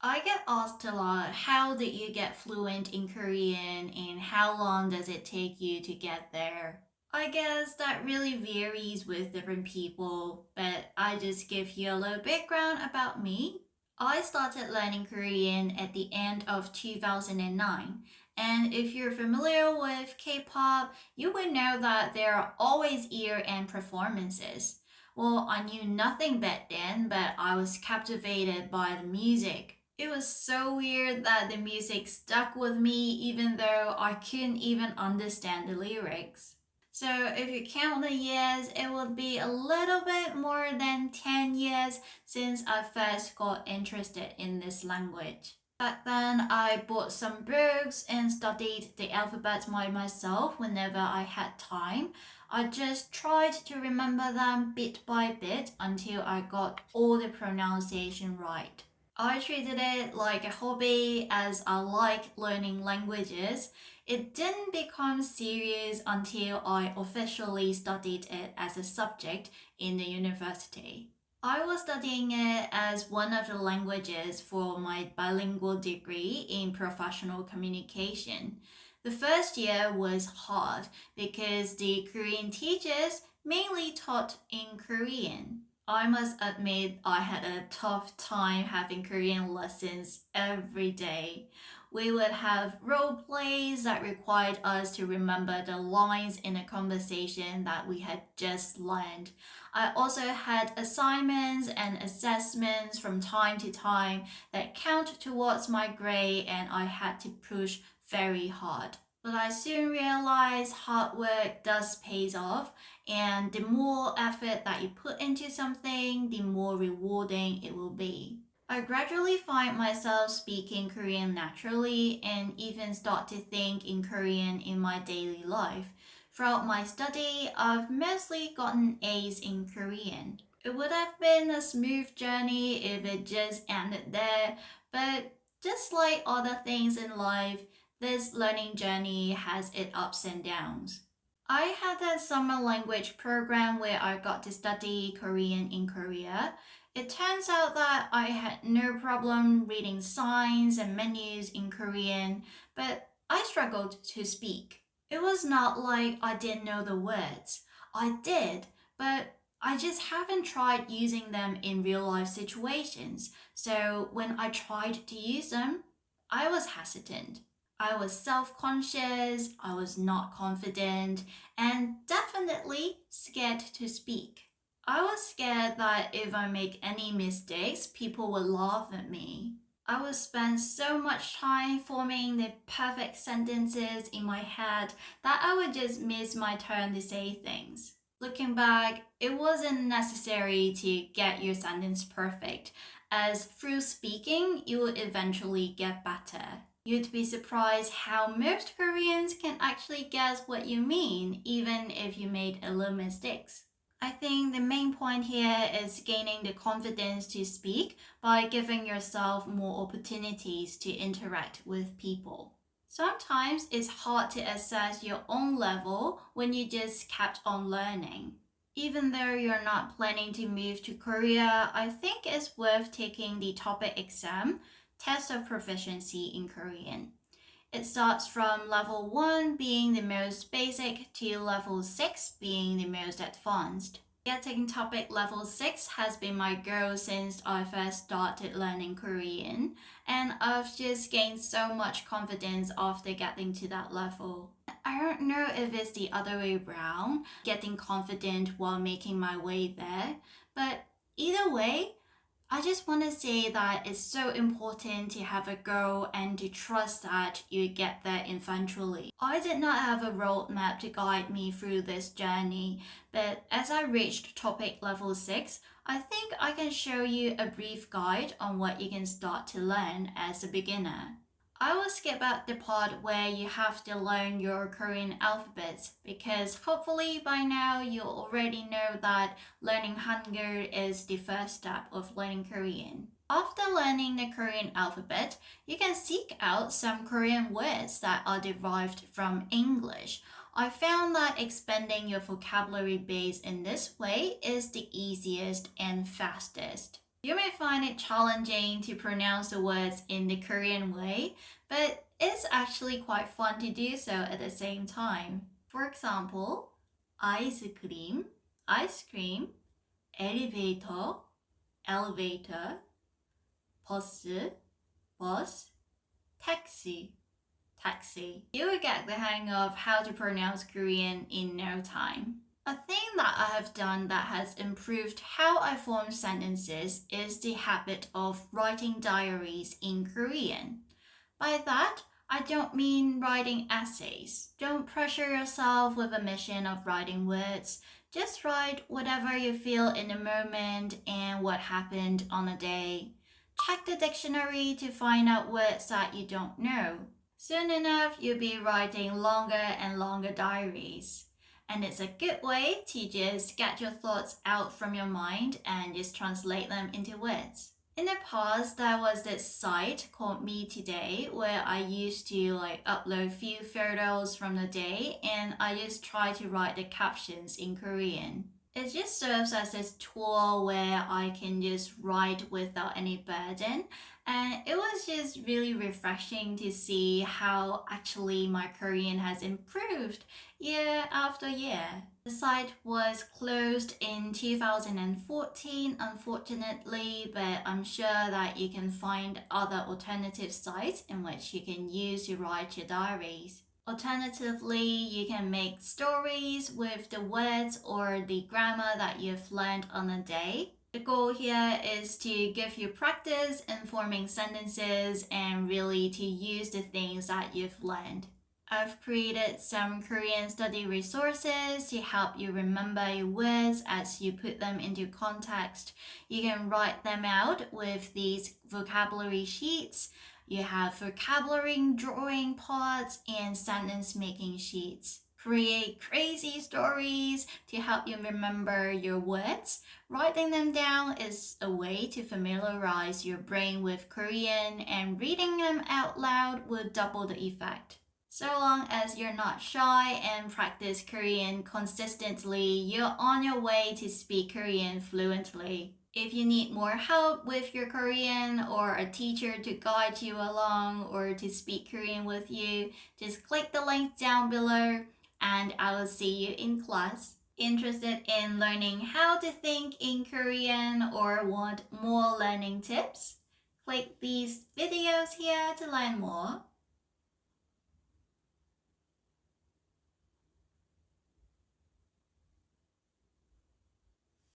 I get asked a lot, how did you get fluent in Korean and how long does it take you to get there? I guess that really varies with different people, but I just give you a little background about me. I started learning Korean at the end of 2009, and if you're familiar with K-pop, you would know that there are always year-end performances. Well, I knew nothing back then, but I was captivated by the music. It was so weird that the music stuck with me even though I couldn't even understand the lyrics. So if you count the years, it would be a little bit more than 10 years since I first got interested in this language. Back then, I bought some books and studied the alphabet by myself whenever I had time. I just tried to remember them bit by bit until I got all the pronunciation right. I treated it like a hobby as I like learning languages. It didn't become serious until I officially studied it as a subject in the university. I was studying it as one of the languages for my bilingual degree in professional communication. The first year was hard because the Korean teachers mainly taught in Korean. I must admit, I had a tough time having Korean lessons every day. We would have role plays that required us to remember the lines in a conversation that we had just learned. I also had assignments and assessments from time to time that count towards my grade, and I had to push very hard. But I soon realized hard work does pays off, and the more effort that you put into something, the more rewarding it will be. I gradually find myself speaking Korean naturally and even start to think in Korean in my daily life. Throughout my study, I've mostly gotten A's in Korean. It would have been a smooth journey if it just ended there, but just like other things in life, this learning journey has its ups and downs. I had a summer language program where I got to study Korean in Korea. It turns out that I had no problem reading signs and menus in Korean, but I struggled to speak. It was not like I didn't know the words. I did, but I just haven't tried using them in real life situations. So when I tried to use them, I was hesitant. I was self conscious, I was not confident, and definitely scared to speak. I was scared that if I make any mistakes, people would laugh at me. I would spend so much time forming the perfect sentences in my head that I would just miss my turn to say things. Looking back, it wasn't necessary to get your sentence perfect, as through speaking, you will eventually get better. You'd be surprised how most Koreans can actually guess what you mean, even if you made a little mistakes. I think the main point here is gaining the confidence to speak by giving yourself more opportunities to interact with people. Sometimes it's hard to assess your own level when you just kept on learning. Even though you're not planning to move to Korea, I think it's worth taking the TOPIK exam, test of proficiency in Korean. It starts from level 1 being the most basic to level 6 being the most advanced. Getting TOPIK level 6 has been my goal since I first started learning Korean, and I've just gained so much confidence after getting to that level. I don't know if it's the other way around, getting confident while making my way there, but either way, I just want to say that it's so important to have a goal and to trust that you get there eventually. I did not have a roadmap to guide me through this journey, but as I reached TOPIK level 6, I think I can show you a brief guide on what you can start to learn as a beginner. I will skip out the part where you have to learn your Korean alphabet because hopefully by now you already know that learning Hangul is the first step of learning Korean. After learning the Korean alphabet, you can seek out some Korean words that are derived from English. I found that expanding your vocabulary base in this way is the easiest and fastest. You may find it challenging to pronounce the words in the Korean way, but it's actually quite fun to do so at the same time. For example, ice cream, ice cream, elevator, elevator, bus, bus, taxi, taxi. You will get the hang of how to pronounce Korean in no time. A thing that I have done that has improved how I form sentences is the habit of writing diaries in Korean. By that, I don't mean writing essays. Don't pressure yourself with a mission of writing words. Just write whatever you feel in the moment and what happened on a day. Check the dictionary to find out words that you don't know. Soon enough, you'll be writing longer and longer diaries. And it's a good way to just get your thoughts out from your mind and just translate them into words. In the past, there was this site called Me Today where I used to upload few photos from the day and I just try to write the captions in Korean. It just serves as this tool where I can just write without any burden, and it was just really refreshing to see how actually my Korean has improved year after year. The site was closed in 2014, unfortunately, but I'm sure that you can find other alternative sites in which you can use to write your diaries. Alternatively, you can make stories with the words or the grammar that you've learned on a day. The goal here is to give you practice in forming sentences and really to use the things that you've learned. I've created some Korean study resources to help you remember your words as you put them into context. You can write them out with these vocabulary sheets. You have vocabulary drawing pods and sentence making sheets. Create crazy stories to help you remember your words. Writing them down is a way to familiarize your brain with Korean, and reading them out loud will double the effect. So long as you're not shy and practice Korean consistently, you're on your way to speak Korean fluently. If you need more help with your Korean or a teacher to guide you along or to speak Korean with you, just click the link down below and I will see you in class. Interested in learning how to think in Korean or want more learning tips? Click these videos here to learn more.